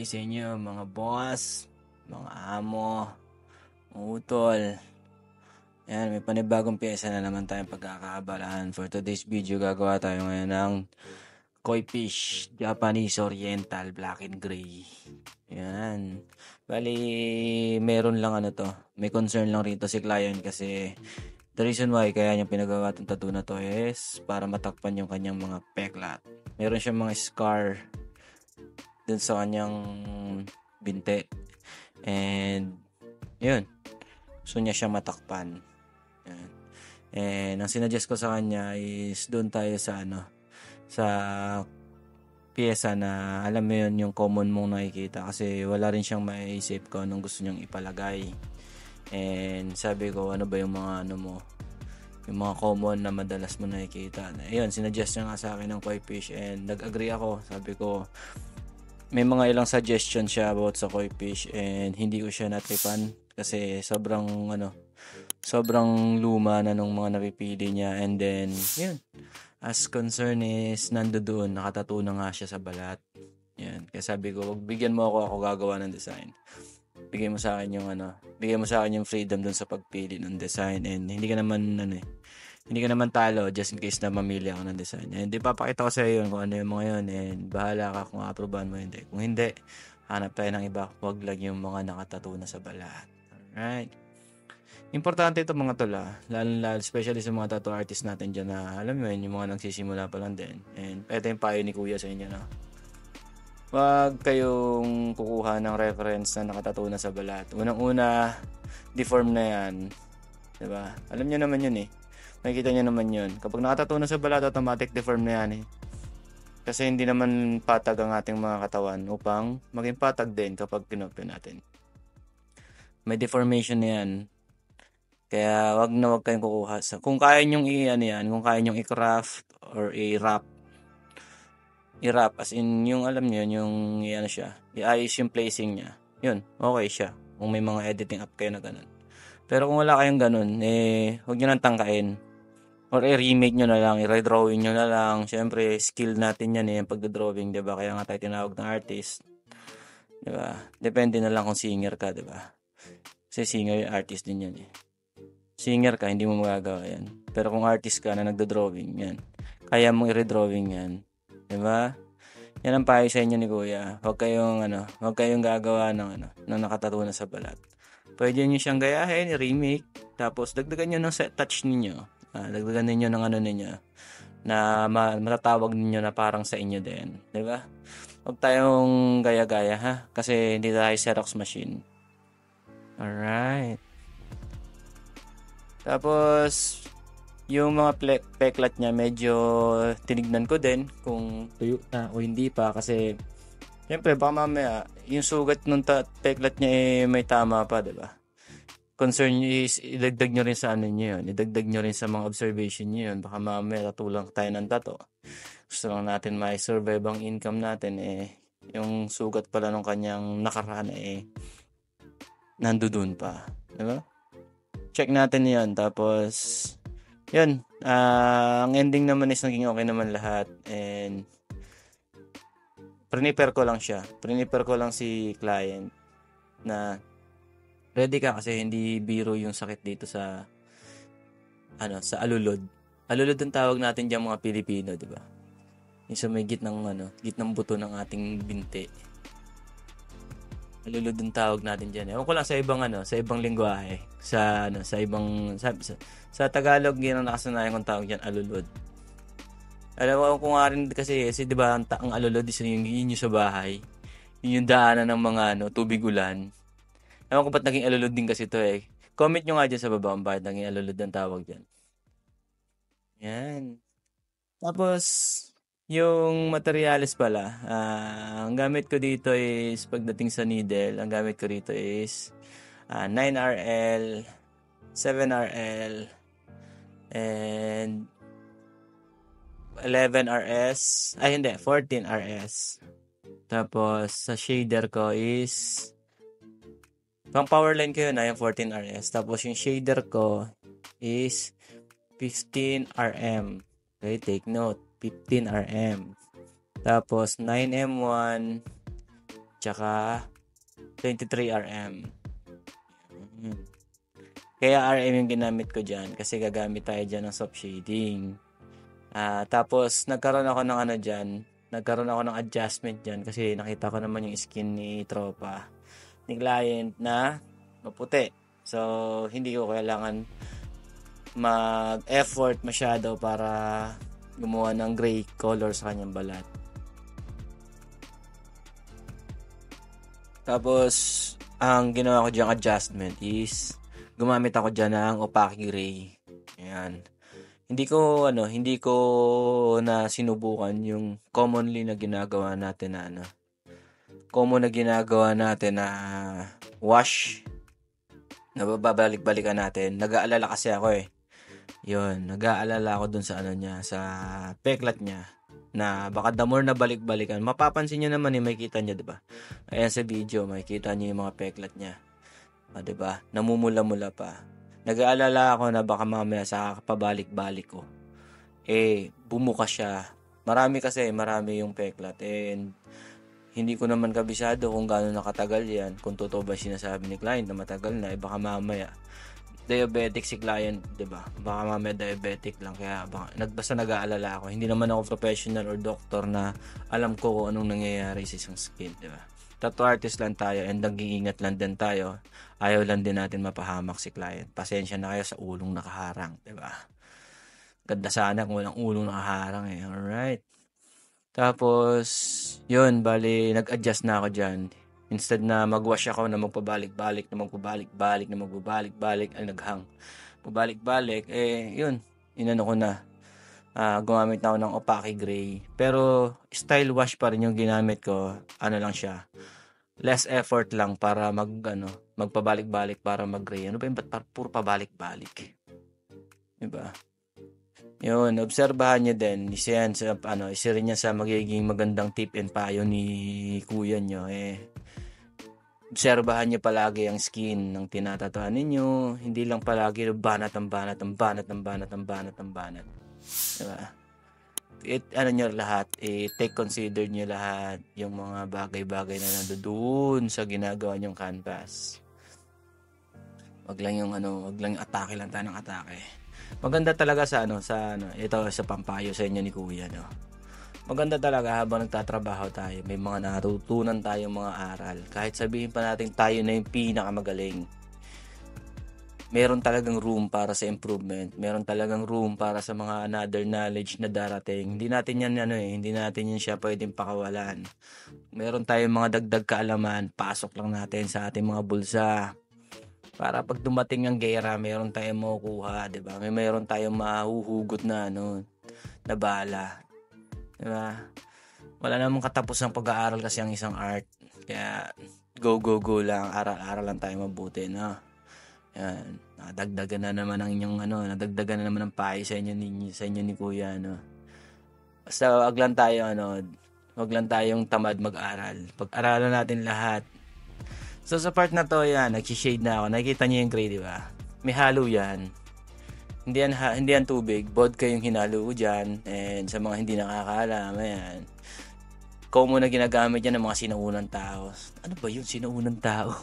day sa inyo mga boss, mga amo, mga utol. Yan, may panibagong pyesa na naman tayong pagkakaabalahan. For today's video, gagawa tayo ngayon ng koi fish, Japanese Oriental Black and Gray. Yan. Bali, meron lang may concern lang rito si client kasi the reason why kaya niya pinagawa itong tattoo na to is para matakpan yung kanyang mga peklat. Meron siyang mga scar dun sa kanyang binte. And, yun. Gusto niya siya matakpan. Yan. And, ang sinuggest ko sa kanya is doon tayo sa sa pyesa na alam mo yun, yung common mong nakikita kasi wala rin siyang maiisip ko anong gusto niyang ipalagay. And, sabi ko, ano ba yung mga yung mga common na madalas mo nakikita. Ayun, sinuggest niya nga sa akin ng koi fish and nag-agree ako. Sabi ko, may mga ilang suggestion siya about sa koi fish and hindi ko siya natripan kasi sobrang luma na nung mga napipili niya. And then, yun. As concern is, nandoon, nakatattoo na nga siya sa balat. Yan. Kaya sabi ko, wag bigyan mo ako gagawa ng design. Bigyan mo sa akin yung freedom dun sa pagpili ng design and hindi ka naman talo just in case na mamili ako ng design. And ipapakita ko sa iyo kung ano yung mga yun and bahala ka kung aprobahan mo hindi. Kung hindi, hanap tayo ng iba. Wag lang yung mga nakatattoo na sa balat. Alright. Importante ito mga tula, lalo especially sa mga tattoo artist natin dyan na alam mo yun, yung mga nagsisimula pa lang din. And ito yung payo ni Kuya sa inyo na wag kayong kukuha ng reference na nakatattoo na sa balat. Unang-una, deform na yan. Diba? Alam nyo naman yun eh. Makikita nyo naman yun. Kapag nakatattoo na sa balat, automatic deform na yan eh. Kasi hindi naman patag ang ating mga katawan upang maging patag din kapag kinopya natin. May deformation na yan. Kaya wag kayong kukuha sa kung kaya nyong kung kaya nyong i-craft or i-wrap as in yung alam niyo yung siya, iayos yung placing niya. Yun, okay siya. Kung may mga editing app kayo na ganun. Pero kung wala kayong ganun, huwag niyo nang tangkain. Or i-remake nyo na lang, i-redrawing nyo na lang. Siyempre, skill natin yan yung pagdodrawing, 'di ba? Kaya nga tayo tinawag ng artist. 'Di ba? Depende na lang kung singer ka, 'di ba? Kasi singer yung artist din yan eh. Singer ka, hindi mo magagawa yan. Pero kung artist ka na nagdo-drawing, yan. Kaya mong i-redrawing yan. Diba? Yan ang payo sa inyo ni Kuya. Huwag kayong gagawa ng nakatattoo na sa balat. Pwede nyo siyang gayahin, i-remake. Tapos, dagdagan nyo ng touch ninyo. Dagdagan ninyo ng ninyo. Na matatawag ninyo na parang sa inyo din. Diba? Huwag tayong gaya-gaya, ha? Kasi hindi tayo Xerox machine. Alright. Tapos, yung mga peklat niya, medyo tinignan ko din kung tuyo na o hindi pa. Kasi, syempre, baka mamaya, yung sugat ng peklat niya may tama pa, diba? Concern niyo is, idagdag nyo rin sa niyo yun. Idagdag nyo rin sa mga observation niyo yun. Baka mamaya, tatulang tayo ng tato. Gusto lang natin survive ang income natin, yung sugat pala ng kanyang nakaraan, nandoon pa. Diba? Check natin yan. Tapos, yun. Ang ending naman is naging okay naman lahat. And, prepare ko lang siya. Prepare ko lang si client na ready ka kasi hindi biro yung sakit dito sa sa alulod. Alulod ang tawag natin diyan mga Pilipino, di ba? Yung sa may gitnang buto ng ating binti. Alulod ang tawag natin diyan. Ewan ko lang sa ibang lengguwahe, sa ibang sa Tagalog yun ang nakasanayan kong tawag diyan, alulod. Alam ko nga rin kasi 'di ba ang alulod is yung sa bahay. Yun yung daanan ng mga tubig ulan. Ewan ko ba't naging alulod din kasi ito eh. Comment nyo nga dyan sa baba kung bakit naging alulod ang tawag dyan. Yan. Tapos, yung materials pala, ang gamit ko dito is, pagdating sa needle, ang gamit ko dito is 9RL, 7RL, and 11RS, 14RS. Tapos, sa shader ko is, pang powerline ko yun yung 14RS. Tapos, yung shader ko is 15RM. Okay, take note. 15RM. Tapos, 9M1, tsaka 23 RM. Kaya RM yung ginamit ko dyan kasi gagamit tayo dyan ng soft shading. Tapos nagkaroon ako ng adjustment dyan kasi nakita ko naman yung skin ni tropa, ni client na maputi. So, hindi ko kailangan mag-effort masyado para gumawa ng gray color sa kanyang balat. Tapos, ang ginawa ko dyan adjustment is gumamit ako dyan ng opaque gray. Ayan. Hindi ko na sinubukan yung commonly na ginagawa natin na wash na babalik-balikan natin. Nag-aalala kasi ako nag-aalala ako dun sa sa peklat niya na baka the more na balik-balikan, mapapansin niyo naman makikita niyo, 'di ba? Ayan sa video, makikita niyo yung mga peklat niya. 'Di ba? Namumula-mula pa. Nag-aalala ako na baka mamaya sa kapabalik-balik ko bumuka siya. Marami yung peklat, and hindi ko naman kabisado kung gaano nakatagal yan, kung totoo ba sinasabi ni client na matagal na, baka mamaya diabetic si client, 'di ba? Baka mamaya diabetic lang, kaya basta nag-aalala ako. Hindi naman ako professional or doctor na alam ko kung anong nangyayari sa isang skin, 'di ba? Tattoo artist lang tayo, and nag-iingat lang din tayo. Ayaw lang din natin mapahamak si client. Pasensya na kayo sa ulong nakaharang, 'di ba? Ganda sana kung walang ulong nakaharang Alright. Tapos, yun, bali, nag-adjust na ako dyan. Instead na mag-wash ako na magpabalik-balik, ay naghang. Pabalik-balik, yun, inano ko na. Gumamit na ako ng opaque gray. Pero, style wash pa rin yung ginamit ko. Ano lang siya. Less effort lang para magpabalik-balik para mag-gray. Ano ba yung puro pabalik-balik? Diba? Yun, obserbahan nyo din. Isa rin yan sa magiging magandang tip and payo ni kuya nyo. Obserbahan nyo palagi ang skin ng tinatatuhan ninyo. Hindi lang palagi banat. Diba? Nyo lahat, take consider nyo lahat yung mga bagay-bagay na nandoon sa ginagawa nyong canvas. Wag lang atake lang tayo ng atake. Maganda talaga ito sa pampayo sa inyo ni kuya, no. Maganda talaga habang nagtatrabaho tayo, may mga natutunan tayong mga aral. Kahit sabihin pa natin tayo na yung pinakamagaling, meron talagang room para sa improvement. Meron talagang room para sa mga another knowledge na darating. Hindi natin yan siya pwedeng pakawalan. Meron tayong mga dagdag kaalaman, pasok lang natin sa ating mga bulsa. Para pag dumating ang gera, meron tayong makukuha, 'di ba? Meron tayong mahuhugot na na bala. 'Di ba? Wala namang katapos ng pag-aaral kasi ang isang art. Kaya go lang, aral lang tayo mabuti, no. Yan, nadagdagan na naman ang payo sa inyo ni kuya, no. Basta wag lang tayong tamad mag-aral. Pag-aralan natin lahat. So, sa part na to, nag-shade na ako. Nakikita niyo yung gray, di ba? May halo yan. Hindi yan tubig. Vodka yung hinalo ko dyan. And sa mga hindi nakakaalam, common na ginagamit yan ng mga sinuunang tao. Ano ba yun? Sinuunang tao?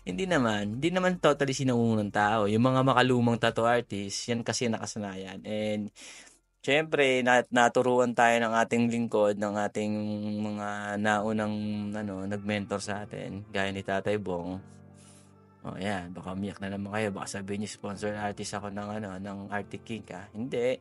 Hindi naman totally sinuunang tao. Yung mga makalumang tattoo artist, yan kasi nakasanayan. And syempre, naturuan tayo ng ating lingkod, ng ating mga naunang nag-mentor sa atin, gaya ni Tatay Bong. Baka umiyak na naman kayo, baka sabihin niyo sponsor artist ako ng Arctic King ka. Hindi.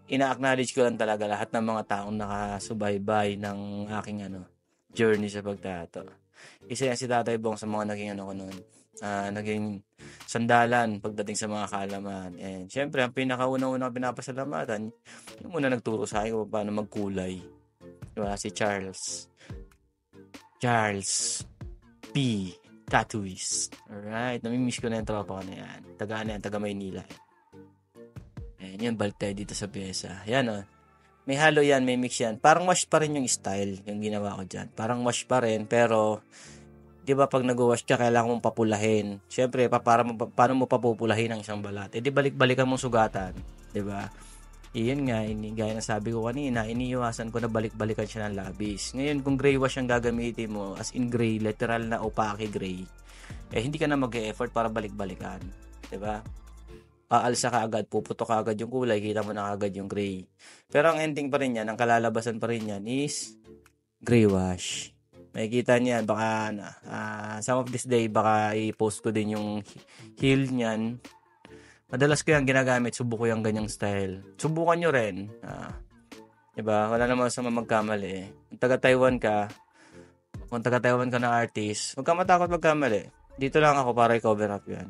Ina-acknowledge ko lang talaga lahat ng mga taong nakasubaybay ng aking journey sa pagtato. Isa yan si Tatay Bong sa mga naging naging sandalan pagdating sa mga kaalaman. And syempre, ang pinakaunang pinapasalamatan, yung muna nagturo sa akin kung paano magkulay. Diba? Si Charles P. Tattooist. Alright, namimiss ko na yung tropa ko na yan. Taga Maynila. And yun, balik tayo dito sa pyesa. Yan may halo yan, may mix yan. Parang wash pa rin yung style, yung ginawa ko dyan. Parang wash pa rin, pero di ba pag nag-wash ka, kailangan mong papulahin. Siyempre, paano mo papupulahin ang isang balat? Di balik-balikan mong sugatan. Di ba? Iyon nga, gaya na sabi ko kanina, iniiwasan ko na balik-balikan siya ng labis. Ngayon, kung gray wash ang gagamitin mo, as in gray, literal na opaque gray, hindi ka na mag-e-effort para balik-balikan. Diba? Aalsa ka agad, puputo ka agad yung kulay, kita mo na agad yung gray. Pero ang ending pa rin yan, ang kalalabasan pa rin yan is gray wash. Makikita niyan, baka some of this day, baka i-post ko din yung heel niyan. Madalas ko yung ginagamit, subuko yung ganyang style. Subukan nyo rin. Diba? Wala naman sa magkamali. Kung taga-Taiwan ka na artist, huwag ka matakot magkamali. Dito lang ako para i-cover up yan.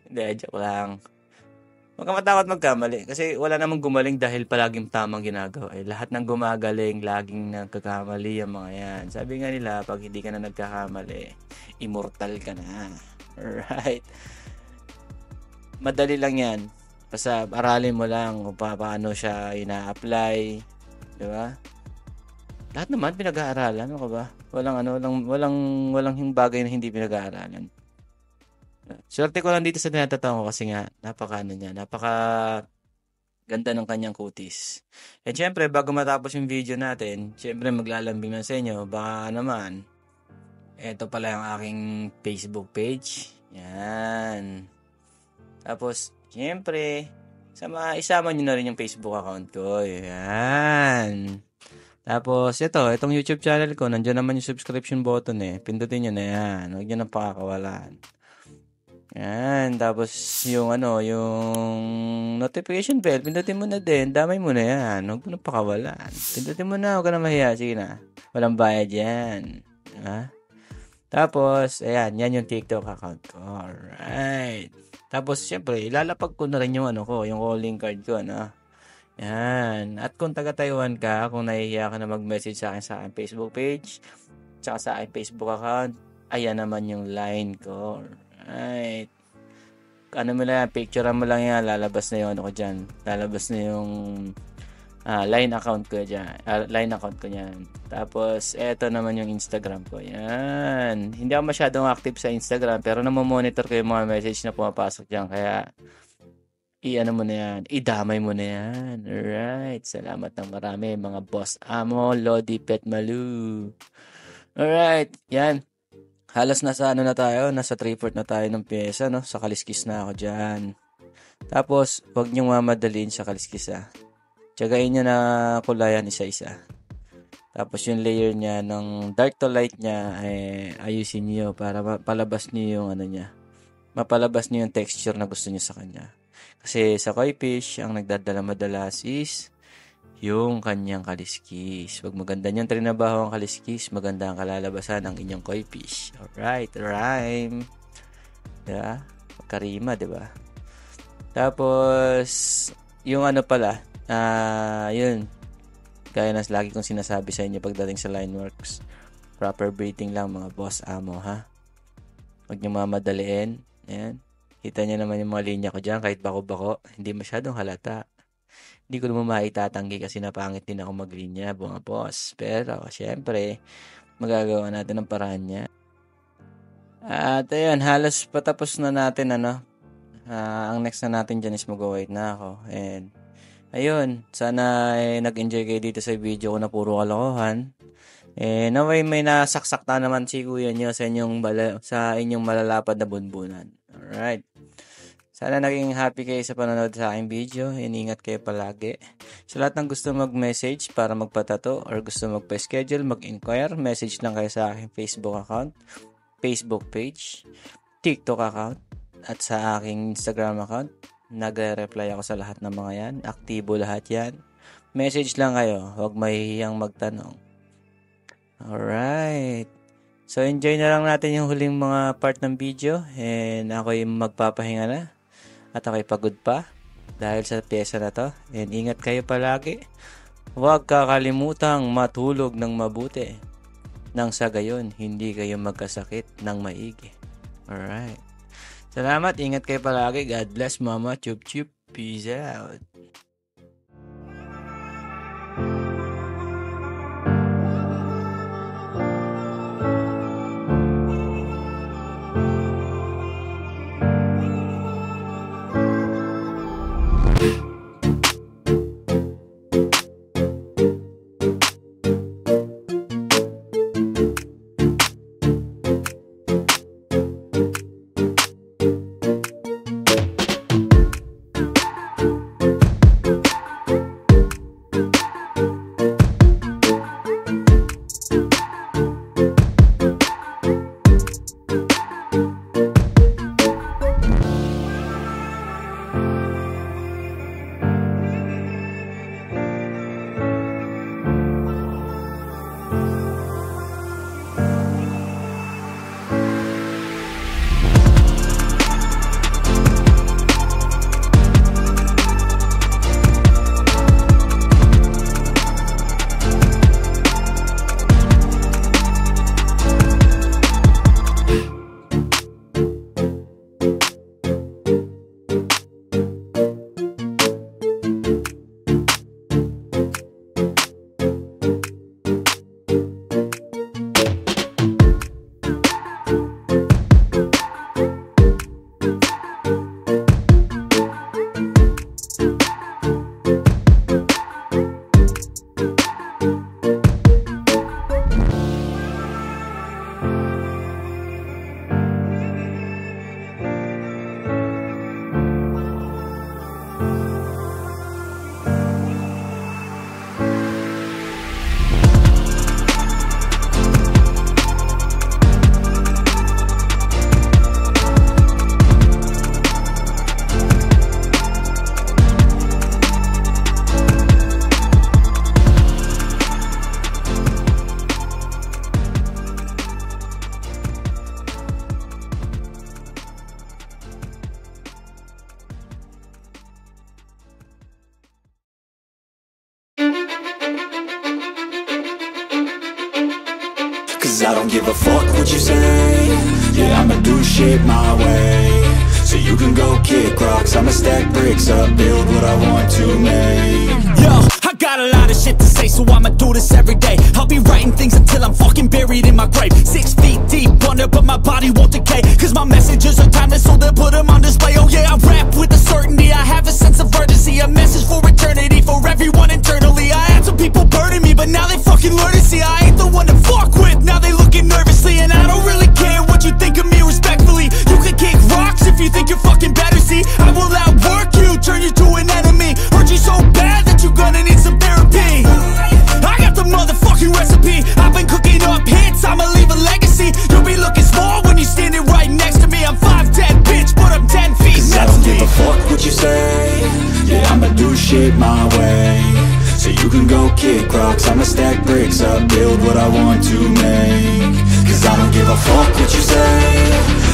Hindi, joke lang. Huwag ka matakot magkamali. Kasi wala namang gumaling dahil palaging tamang ginagawa. Lahat ng gumagaling, laging nagkakamali ang mga yan. Sabi nga nila, pag hindi ka na nagkakamali, immortal ka na. Alright. Madali lang yan. Basta aralin mo lang kung paano siya ina-apply. Diba? Lahat naman pinag-aaralan. Ano ka ba? Walang bagay na hindi pinag-aaralan. Swerte ko lang dito sa tinatatawa ko kasi nga napaka ganda ng kanyang kutis. And syempre, bago matapos yung video natin, syempre maglalambing na sa inyo. Baka naman, ito pala yung aking Facebook page. Yan. Tapos, syempre, isama nyo na rin yung Facebook account ko. Yan. Tapos, itong YouTube channel ko, nandiyan naman yung subscription button Pindutin nyo na yan. Huwag nyo nang pakakawalan. Yan. Tapos, yung notification bell, pindutin mo na din. Damay mo na yan. Huwag mo nang pakawalan. Pindutin mo na. Huwag ka na mahiya. Sige na. Walang bayad yan. Ha? Tapos, ayan, yan yung TikTok account ko. Alright. Tapos, syempre, ilalapag ko na rin yung yung calling card ko, Yan. At kung taga-Taiwan ka, kung nahihiya ka na mag-message sa akin Facebook page, tsaka sa aking Facebook account, ayan naman yung line ko. Alright. Mo lang, picture mo lang yan, lalabas na yung ko dyan. Lalabas na yung line account ko dyan. Line account ko yan. Tapos, eto naman yung Instagram ko. Yan. Hindi ako masyadong active sa Instagram, pero namomonitor ko yung mga message na pumapasok dyan. Kaya, mo na yan. Idamay mo na yan. Alright. Salamat ng marami, mga boss amo, Lodi Pet Malu. Alright. Yan. Halos nasa na tayo. Nasa 3/4 na tayo ng pyesa, Sa kaliskis na ako dyan. Tapos, huwag niyong mamadaliin sa kaliskis, Tiyagain nyo na kulayan isa-isa. Tapos yung layer niya, ng dark to light niya, ayusin niyo para mapalabas niyo yung niya. Mapalabas niyo yung texture na gusto niyo sa kanya. Kasi sa koi fish, ang nagdadala madalas is yung kanyang kaliskis. Pag maganda niyang trinabaho ang kaliskis, maganda ang kalalabasan ng inyong koi fish. Alright, rhyme. Diba? Magkarima, diba? Tapos, yung pala, yun. Gaya na lagi kong sinasabi sa inyo pagdating sa Lineworks. Proper breathing lang mga boss amo, ha? Huwag niyo mamadaliin. Ayan. Kita niyo naman yung mga linya ko dyan kahit bako-bako. Hindi masyadong halata. Hindi ko naman maitatanggi kasi napangit din ako maglinya, mga boss. Pero, syempre, magagawa natin ang paraan niya. At ayun, halos patapos na natin, ang next na natin dyan is mag-wait na ako. And, ayun, sana nag-enjoy kayo dito sa video ko na puro kalokohan. Naway may nasaksak na naman si kuya nyo sa inyong malalapad na bunbunan. Alright. Sana naging happy kayo sa panonood sa aking video. Ingat kayo palagi. Sa lahat ng gusto mag-message para magpatato or gusto magpa-schedule, mag-inquire, message lang kayo sa aking Facebook account, Facebook page, TikTok account, at sa aking Instagram account. Nagre-reply ako sa lahat ng mga yan. Aktibo lahat yan. Message lang kayo. Huwag mahihiyang magtanong. Alright. So, enjoy na lang natin yung huling mga part ng video. And ako'y magpapahinga na. At ako'y pagod pa. Dahil sa pyesa na to. And ingat kayo palagi. Huwag kakalimutang matulog ng mabuti. Nang sa gayon, hindi kayo magkasakit ng maigi. Alright. Salamat, ingat kayo palagi. God bless, mama. Chup chup. Peace out. Cause I don't give a fuck what you say. Yeah, I'ma do shit my way. So you can go kick rocks, I'ma stack bricks up, build what I want to make. Yo, I got a lot of shit to say, so I'ma do this every day. I'll be writing things until I'm fucking buried in my grave. 6 feet deep under, but my body won't decay. Cause my messages are timeless, so they'll put them on display. Oh yeah, I rap with a certainty, I have a sense of urgency. A message for eternity, for everyone internally. I had some people burning me, but now they fucking learn to see I ain't the one to fuck with, now they looking nervously. And I don't really care what you think of me, respectfully. You can kick rocks if you think you're fucking better, see. I will outwork you, turn you to an enemy. Hurt you so bad that you're gonna need some therapy. I got the motherfucking recipe, I've been cooking up hits, I'ma leave a legacy. You'll be looking small when you're standing right next to me. I'm 5'10", bitch, but I'm 10 feet next to me. I don't give a fuck what you say. Yeah, I'ma do shit my way. So you can go kick rocks, I'ma stack bricks up, build what I want to make. Cause I don't give a fuck what you say.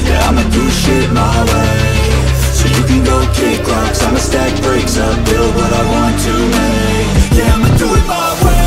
Yeah, I'ma do shit my way. So you can go kick rocks, I'ma stack bricks up, build what I want to make. Yeah, I'ma do it my way.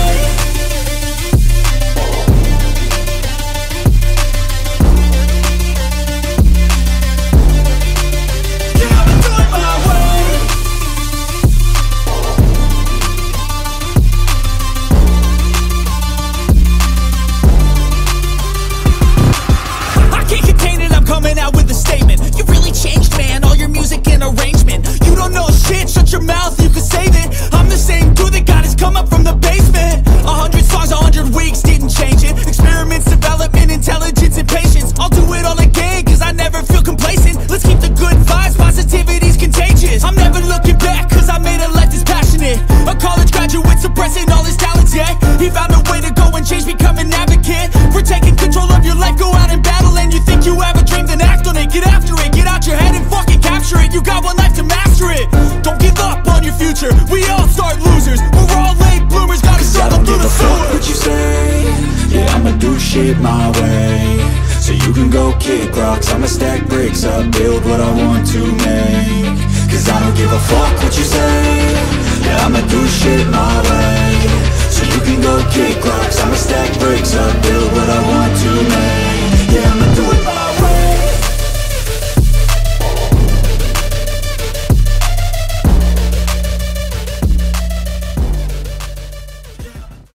Coming out with a statement. You really changed, man, all your music and arrangement. You don't know shit, shut your mouth, you can save it. I'm the same dude that got his come up from the basement. 100 songs, 100 weeks, didn't change it. Experiments, development, intelligence, and patience. I'll do it all again, cause I never feel complacent. Let's keep the good vibes, positivity's contagious. I'm never looking back, cause I made a life that's passionate. A college graduate suppressing all his talents, yeah. He found a way to go and change, become an advocate. For taking control of your life, go out and battle. And you think you have a dream, then act on it. Get after it, get out your head and fucking capture it. You got one life to master it. Don't give up on your future, we all start losers. We're all late bloomers, gotta struggle through the sewer. What you say? Yeah, I'ma do shit my way. So you can go kick rocks, I'ma stack bricks up, build what I want to make. Cause I don't give a fuck what you say. Yeah, I'ma do shit my way. So you can go kick rocks,